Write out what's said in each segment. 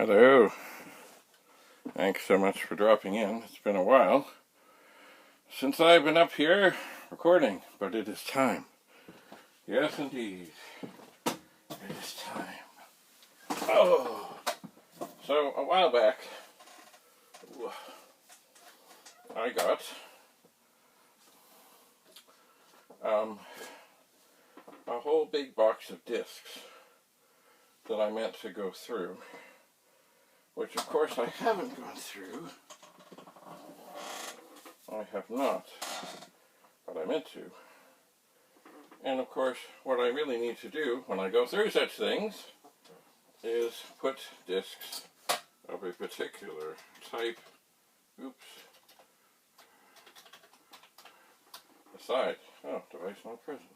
Hello. Thanks so much for dropping in. It's been a while since I've been up here recording, but it is time. Yes, indeed. It is time. Oh! So, a while back, I got a whole big box of discs that I meant to go through, which of course I haven't gone through. I have not, but I meant to. And of course, what I really need to do when I go through such things is put discs of a particular type, aside. Oh, device not present.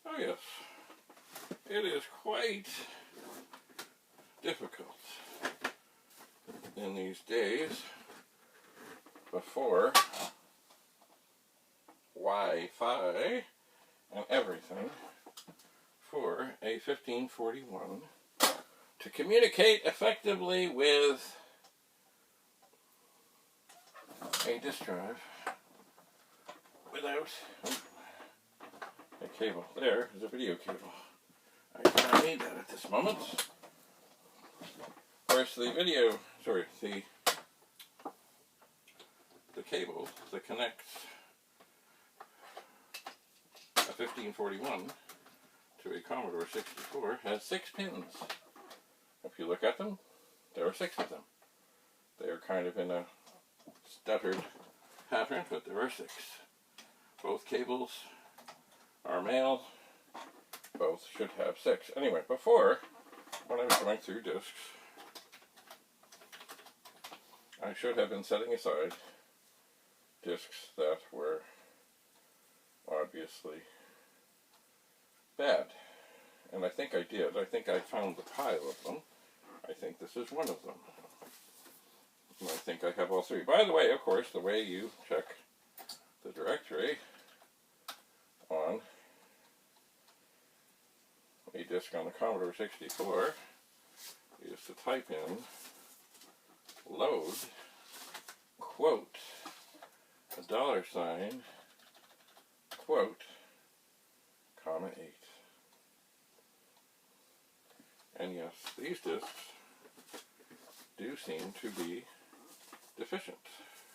Oh yes, it is quite difficult in these days before Wi-Fi and everything for a 1541 to communicate effectively with a disk drive without a cable. There is a video cable. I do not need that at this moment. Of course, the cable that connects a 1541 to a Commodore 64 has 6 pins. If you look at them, there are 6 of them. They are kind of in a stuttered pattern, but there are 6. Both cables are male. Both should have 6. Anyway, before, when I was going through discs, I should have been setting aside discs that were obviously bad. And I think I did. I think I found the pile of them. I think this is one of them. And I think I have all 3. By the way, of course, the way you check the directory on a disk on the Commodore 64 is to type in load, quote, $, quote, comma 8. And yes, these disks do seem to be deficient.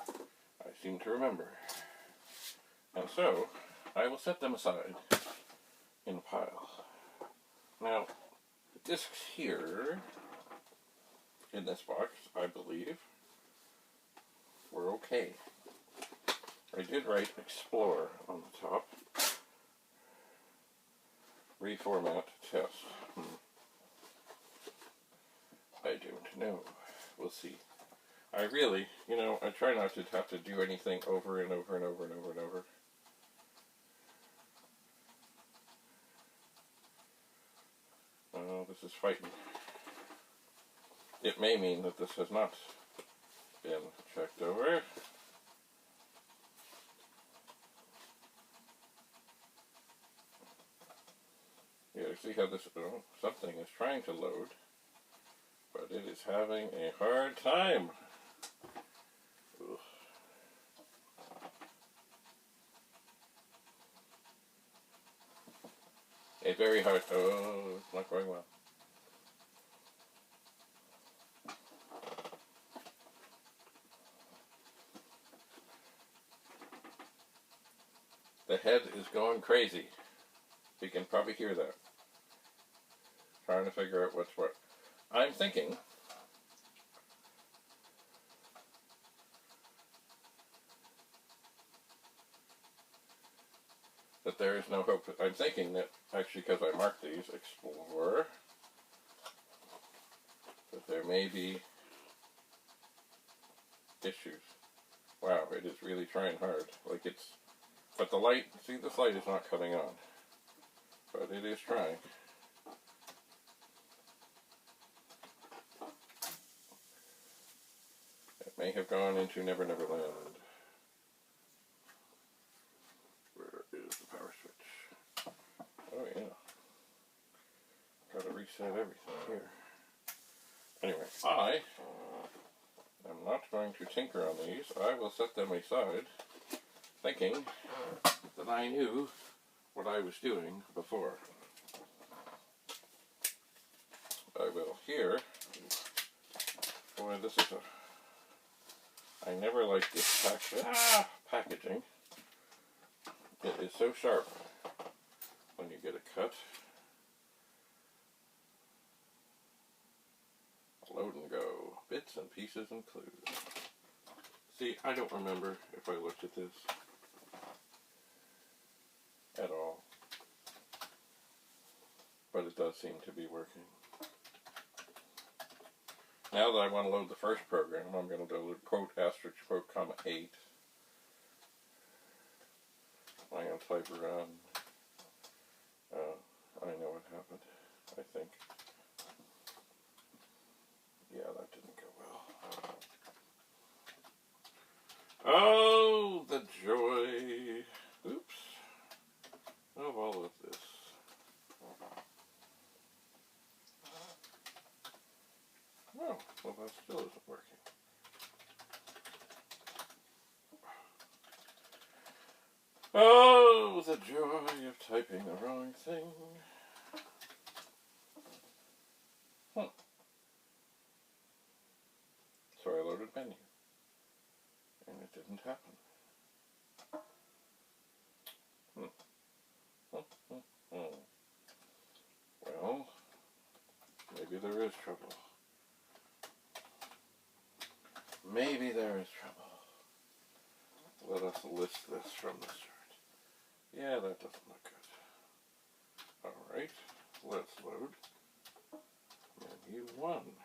I seem to remember. And so, I will set them aside in a pile. Now, the discs here in this box, I believe, were okay. I did write Explore on the top. Reformat test. I don't know. We'll see. I really, I try not to have to do anything over and over and over and over and over. Oh, this is fighting. It may mean that this has not been checked over. Yeah, see how this, something is trying to load, but it is having a hard time. Ugh. A very hard, it's not going well. The head is going crazy. You can probably hear that. Trying to figure out what's what. I'm thinking that there is no hope. I'm thinking that, actually, because I marked these, Explore, that there may be issues. Wow, it is really trying hard. But the light, see, this light is not coming on. But it is trying. It may have gone into Never Never Land. Where is the power switch? Oh yeah. Gotta reset everything here. Anyway, I am not going to tinker on these. I will set them aside, thinking that I knew what I was doing before. I will here. Boy, this is I never liked this packaging. It is so sharp when you get a cut. Load and go. Bits and pieces and clues. See, I don't remember if I looked at this at all. But it does seem to be working. Now that I want to load the first program, I'm going to do quote asterisk quote comma 8. I'm going to type run. I know what happened, I think. Yeah, that didn't go well. Oh, the joy, oops, of all of this. Oh, well that still isn't working. Oh, the joy of typing the wrong thing. So I loaded menu, and it didn't happen. Well, maybe there is trouble. Maybe there is trouble. Let us list this from the start. Yeah, that doesn't look good. Alright, let's load menu 1.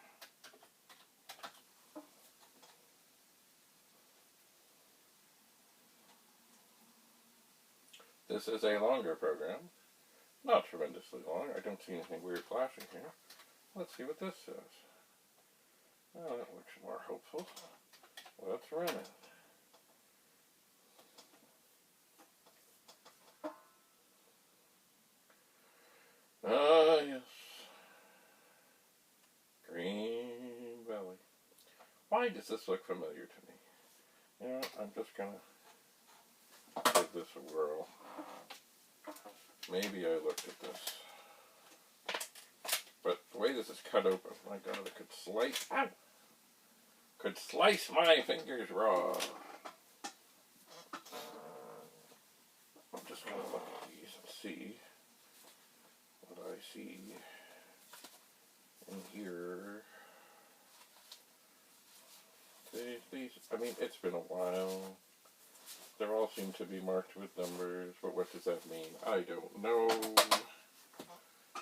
This is a longer program. Not tremendously long. I don't see anything weird flashing here. Let's see what this says. Oh, that looks more hopeful. Let's run it. Ah, yes. Green Valley. Why does this look familiar to me? You know, I'm just gonna give this a whirl. Maybe I looked at this. But the way this is cut open, my God, it could slice. Ow! Could slice my fingers raw. I'm just gonna look at these and see what I see in here. These, I mean, it's been a while. They all seem to be marked with numbers, but what does that mean? I don't know.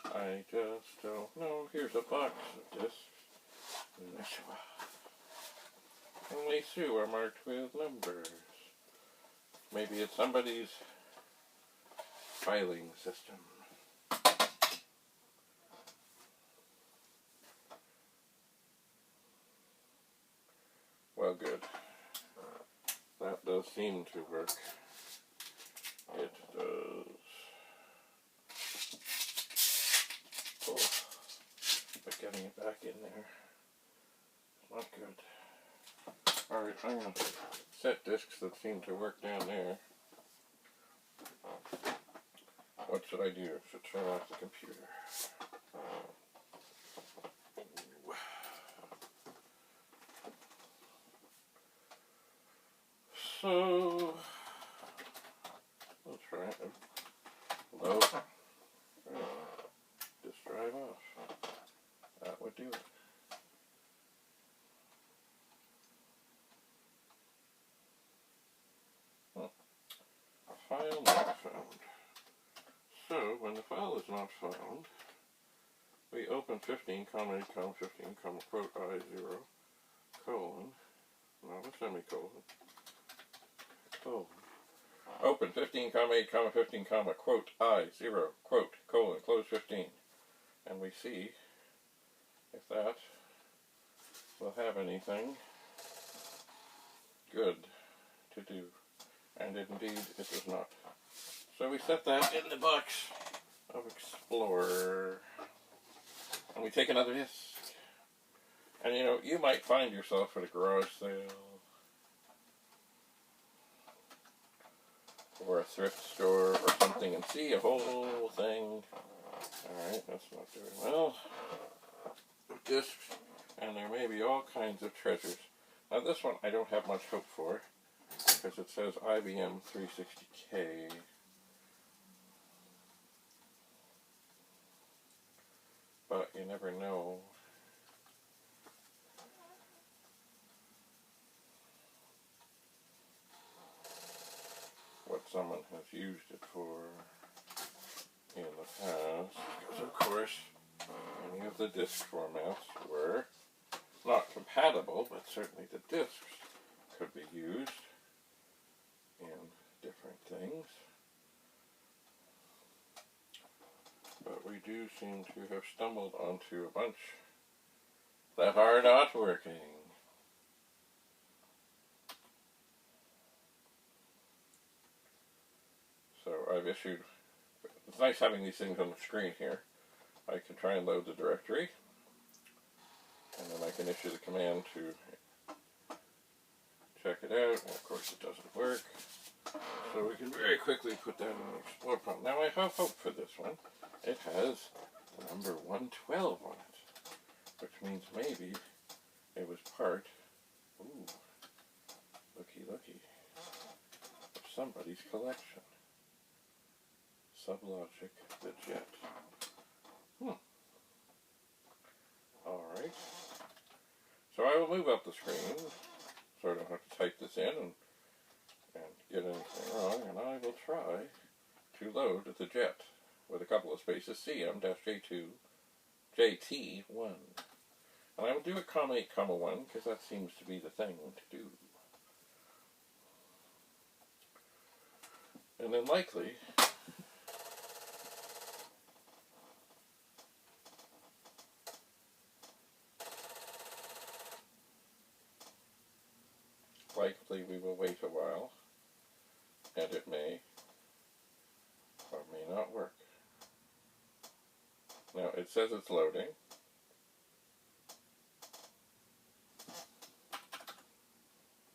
I just don't know. Here's a box of discs. Only 2 are marked with numbers. Maybe it's somebody's filing system. Well, good. That does seem to work. It does. Oh, but getting it back in there is not good. Alright, I'm going to set disks that seem to work down there. What should I do? I should turn off the computer. So, let's try it. Load. Just drive off. That would do it. File not found. So, when the file is not found, we open 15, comma 8, comma 15, comma quote I0, colon, not a semicolon, colon. Open 15, comma 8, comma 15, comma quote I0, quote, colon, close 15. And we see if that will have anything good to do. And indeed, it does not. So we set that in the box of Explorer. And we take another disk. And you know, you might find yourself at a garage sale or a thrift store or something and see a whole thing. Alright, that's not doing well. Discs, and there may be all kinds of treasures. Now this one I don't have much hope for because it says IBM 360K. But you never know. What someone has used it for in the past. Because of course, many of the disk formats were not compatible, but certainly the disks could be used in different things. But we do seem to have stumbled onto a bunch that are not working. So I've issued, it's nice having these things on the screen here. I can try and load the directory, and then I can issue the command to check it out, and of course it doesn't work. So we can very quickly put that in the Explorer prompt. Now I have hope for this one. It has the number 112 on it, which means maybe it was part, ooh, looky, of somebody's collection. Sublogic the Jet. Alright. So I will move up the screen so I don't have to type this in and get anything wrong, and I will try to load the Jet with a couple of spaces, CM-J2, JT1. And I will do a comma 8, comma 1, because that seems to be the thing to do. And then likely, we will wait a while, and it may or may not work. Now it says it's loading,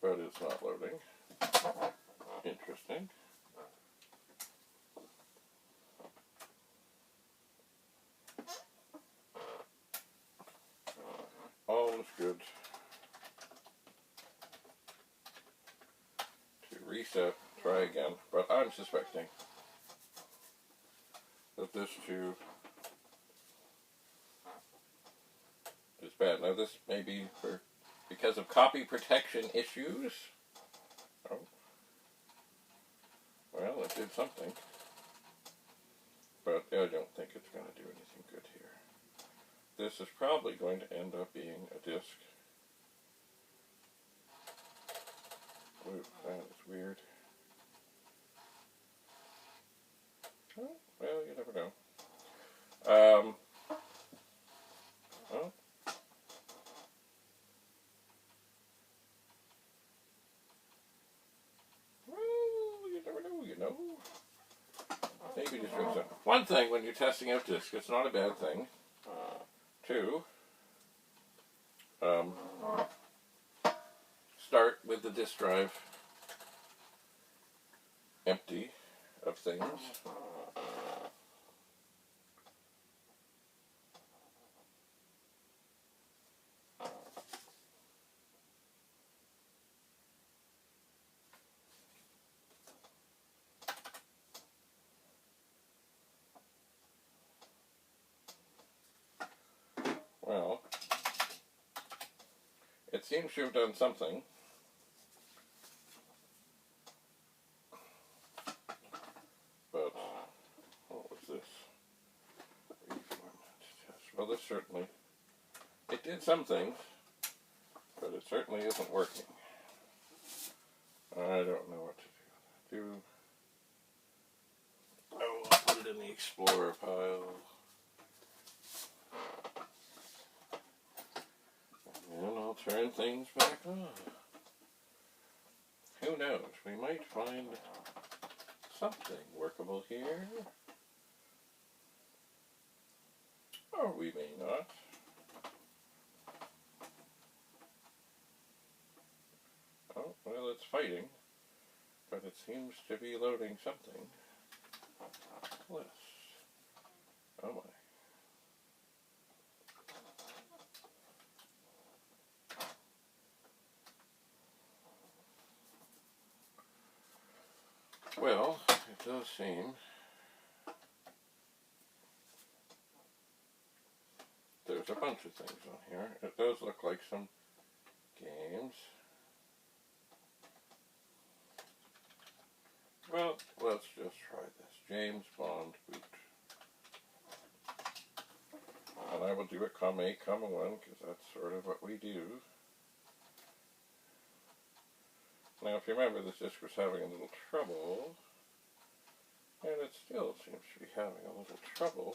but it's not loading. Interesting. All is good. Reset, try again, but I'm suspecting that this too is bad. Now this may be because of copy protection issues. Oh. Well, it did something, but I don't think it's going to do anything good here. This is probably going to end up being a disk. Ooh, that is weird. Oh, well, you never know. Well, you never know, you know. Maybe just fix it. One thing when you're testing out disks, it's not a bad thing to start with the disk drive empty of things. Well, it seems to have done something. But, what was this? Reformat test. Well, this certainly, it did some things, but it certainly isn't working. I don't know what to do. Oh, I'll put it in the Explorer pile. And I'll turn things back on. Who knows? We might find something workable here. Or we may not. it's fighting, but it seems to be loading something. List. Oh my. Well, it does seem there's a bunch of things on here. It does look like some games. Well, let's just try this. James Bond boot. And I will do it comma 8, comma 1, because that's sort of what we do. Now, if you remember, this disk was having a little trouble, and it still seems to be having a little trouble.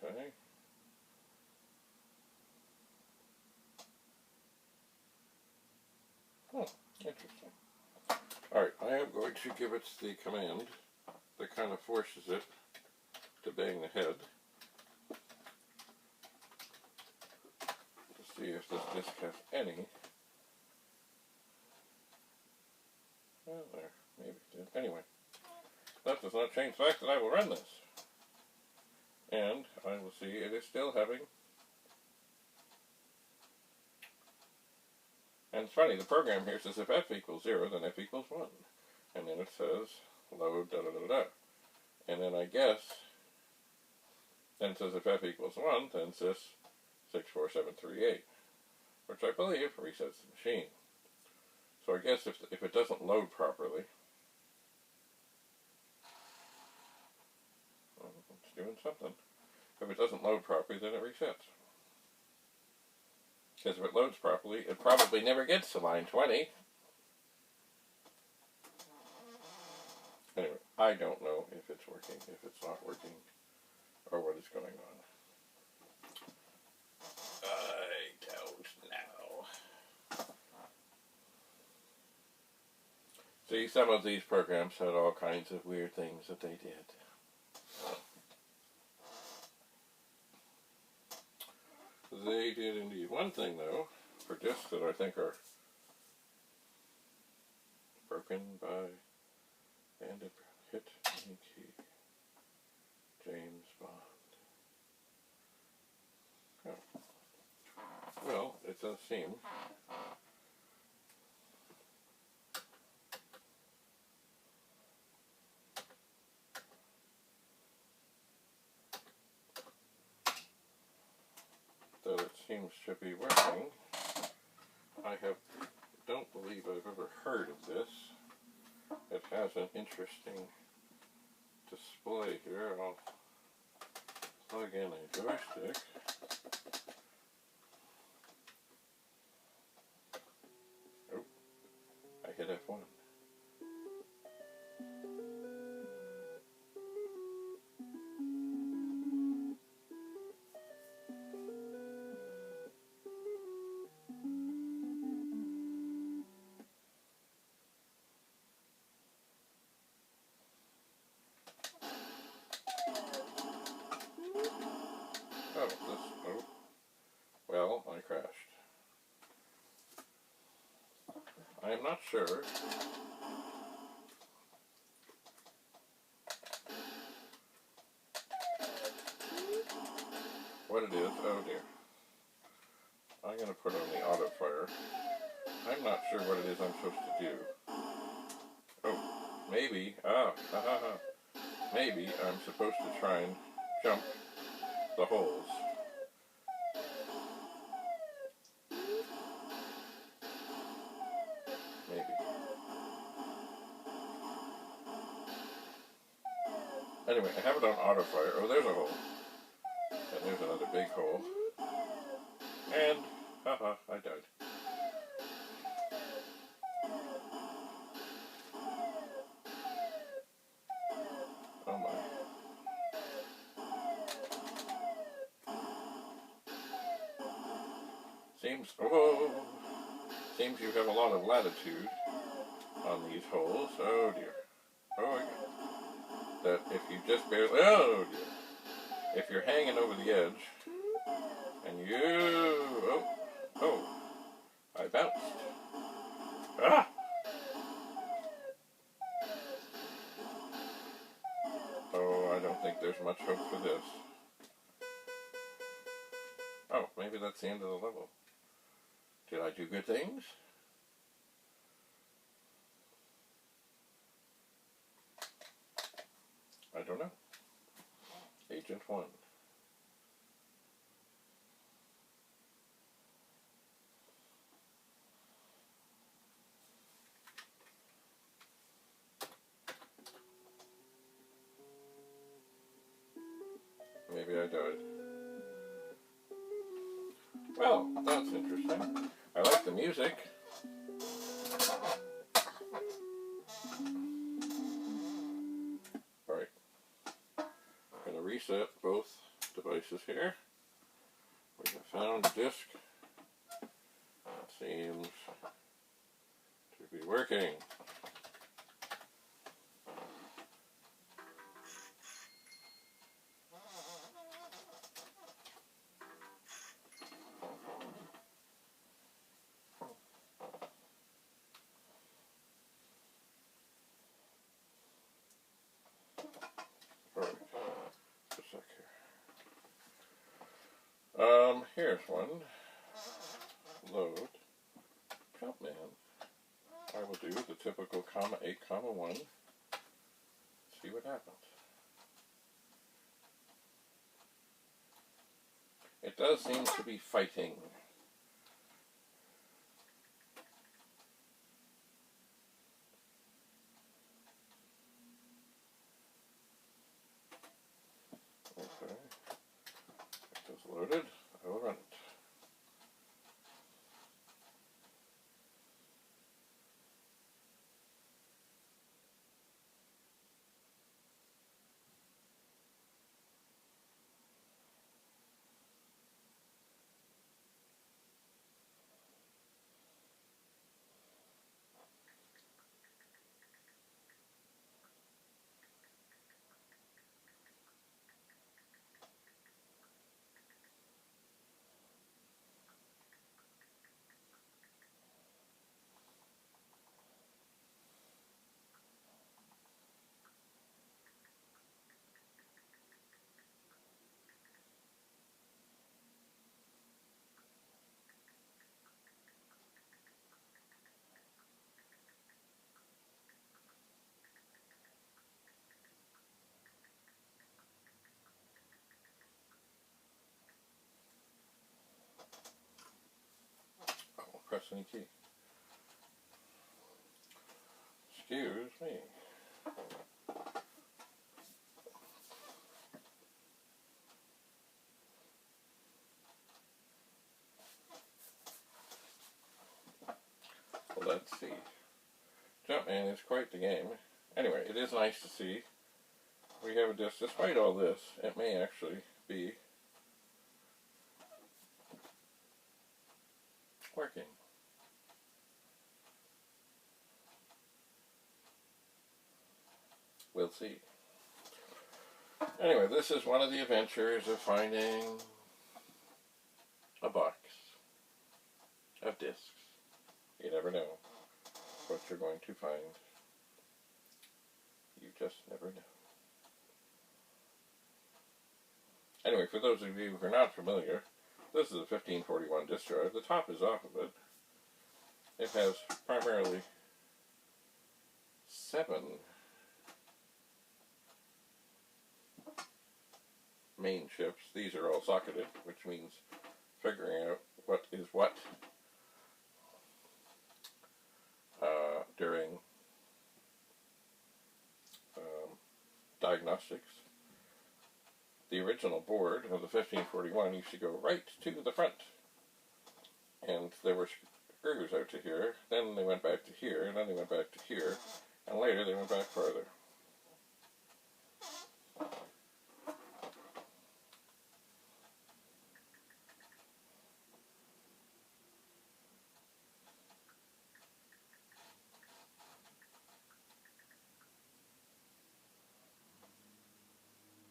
Okay. Interesting. Alright, I am going to give it the command that kind of forces it to bang the head to see if this disk has any. Well, there, maybe it did. Anyway, that does not change the fact that I will run this. And I will see it is still having. And it's funny, the program here says if f equals 0, then f equals 1. And then it says load da da da da. And then I guess, then it says if f equals 1, then sys 64738, which I believe resets the machine. So I guess if it doesn't load properly, well, it's doing something. If it doesn't load properly, then it resets. Because if it loads properly, it probably never gets to line 20. Anyway, I don't know if it's working, if it's not working, or what is going on. I don't know. See, some of these programs had all kinds of weird things that they did. They did indeed. One thing, though, for discs that I think are broken by Bandit Hit any key. James Bond. Oh. Well, it does seem that it seems to be working. I don't believe I've ever heard of this. It has an interesting display here. I'll plug in a joystick. Oh, I hit F1. Oh, well, I crashed. I am not sure what it is. Oh dear. I'm going to put on the auto fire. I'm not sure what it is I'm supposed to do. Oh, maybe, maybe I'm supposed to try and jump the holes. Maybe. Anyway, I have it on auto fire. Oh, there's a hole. And there's another big hole. And, I died. Oh my. Seems you have a lot of latitude on these holes. Oh dear. Oh my God. That if you just barely, oh dear. If you're hanging over the edge, and you, oh, hope for this. Oh, maybe that's the end of the level. Did I do good things? I don't know. Agent 1. Maybe I died. Well, that's interesting. I like the music. Alright. I'm going to reset both devices here. We have found a disk. It seems to be working. Alright, just a sec here. Here's one. Load. Jumpman. I will do the typical comma 8, comma 1. See what happens. It does seem to be fighting. Okay. It is loaded. I will run it. Press any key. Excuse me. Well, let's see. Jumpman is quite the game. Anyway, it is nice to see. We have a disc. Despite all this, it may actually be working. We'll see. Anyway, this is one of the adventures of finding a box of discs. You never know what you're going to find. You just never know. Anyway, for those of you who are not familiar, this is a 1541 disk drive. The top is off of it. It has primarily 7 main chips. These are all socketed, which means figuring out what is what during diagnostics. The original board of the 1541 used to go right to the front, and there were screws out to here, then they went back to here, and then they went back to here, and later they went back farther.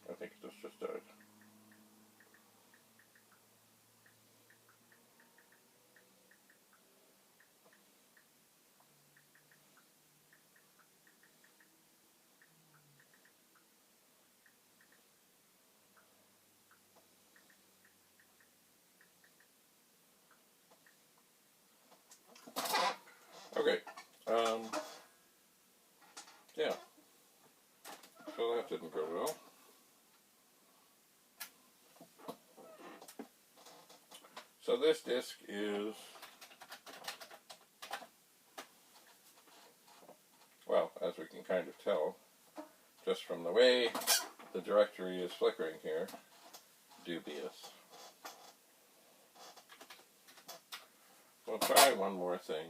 I think this just died. didn't go well. So this disk is, well, as we can kind of tell, just from the way the directory is flickering here, dubious. We'll try one more thing.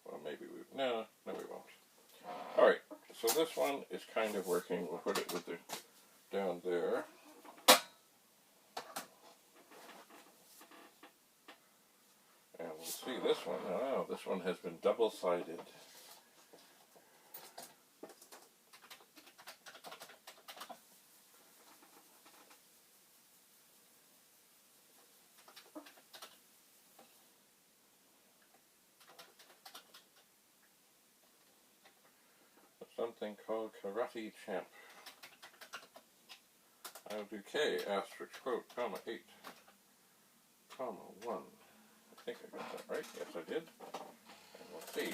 Well, maybe no, we won't. Alright, so this one is kind of working. We'll put it with the, down there. And we'll see this one. Oh, this one has been double-sided. Something called Karate Champ. I'll do K asterisk quote comma 8 comma 1. I think I got that right. Yes, I did. And we'll see.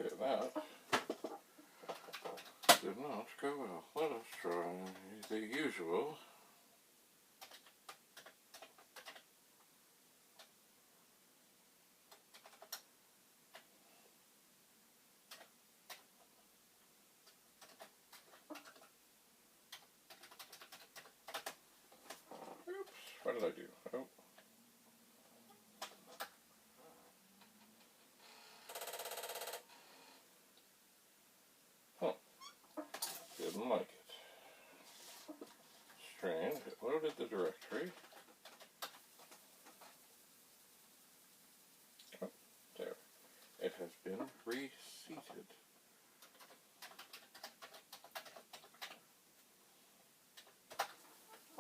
Okay, that did not go well. Let us try the usual. Oops, what did I do? Oh. Huh. Didn't like it. Strange. It loaded the directory. Oh, there. It has been reseated.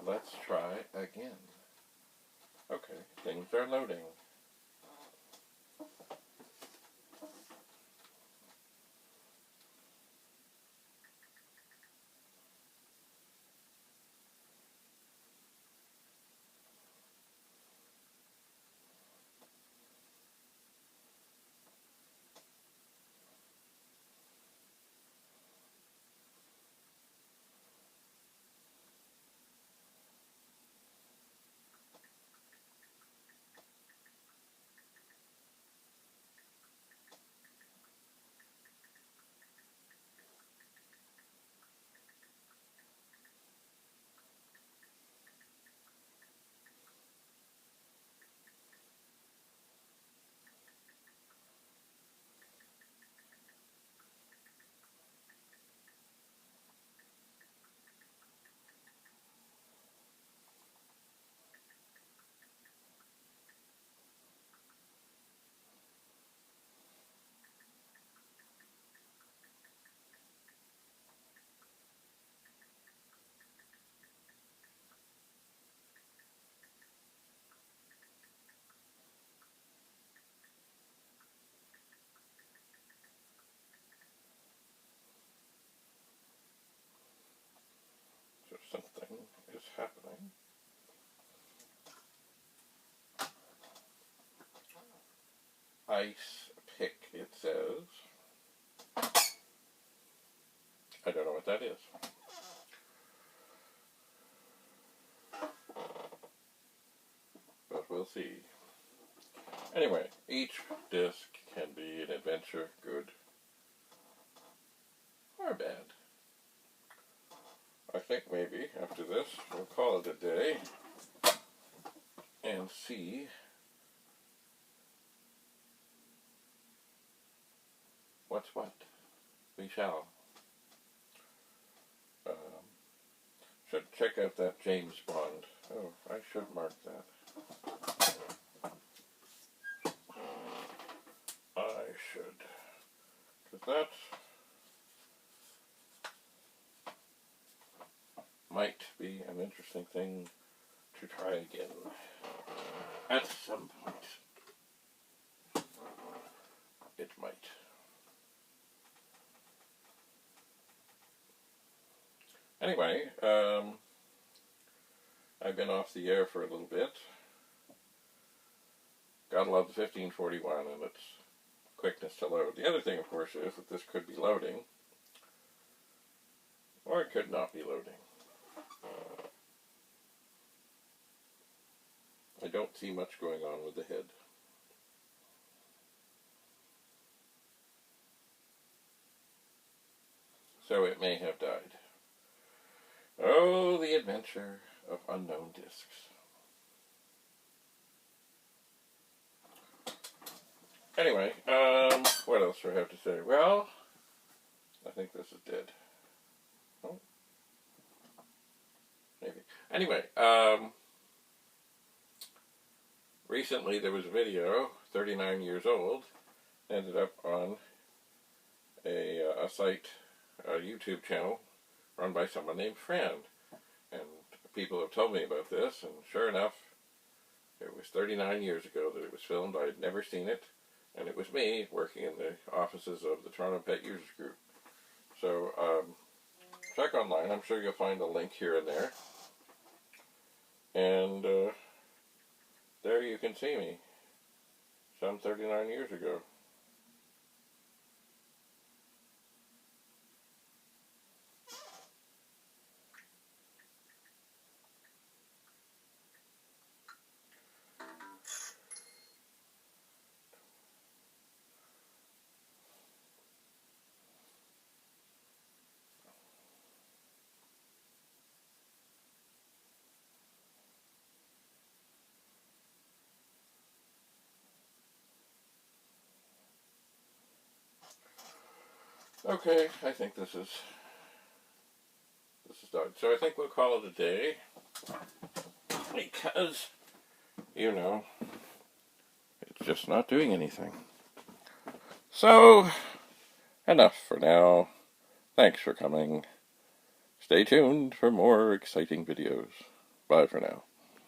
Let's try again. Okay, things are loading. So something is happening. Ice pick, it says. I don't know what that is. But we'll see. Anyway, each disc can be an adventure, good or bad. I think maybe after this we'll call it a day and see what's what. We shall. check out that James Bond. Oh, I should mark that. I should. Because that might be an interesting thing to try again at some point. It might. Anyway, I've been off the air for a little bit. Gotta love the 1541 and its quickness to load. The other thing, of course, is that this could be loading, or it could not be loading. I don't see much going on with the head. So it may have died. Oh, the adventure of unknown discs. Anyway, what else do I have to say? Well, I think this is dead. Oh, maybe. Anyway, recently there was a video, 39 years old, ended up on a site, a YouTube channel, run by someone named Fran. And people have told me about this, and sure enough, it was 39 years ago that it was filmed. I had never seen it, and it was me working in the offices of the Toronto Pet Users Group. So, check online. I'm sure you'll find a link here and there. And there you can see me, some 39 years ago. Okay, I think this is done. So I think we'll call it a day, because, you know, it's just not doing anything. So, enough for now. Thanks for coming. Stay tuned for more exciting videos. Bye for now.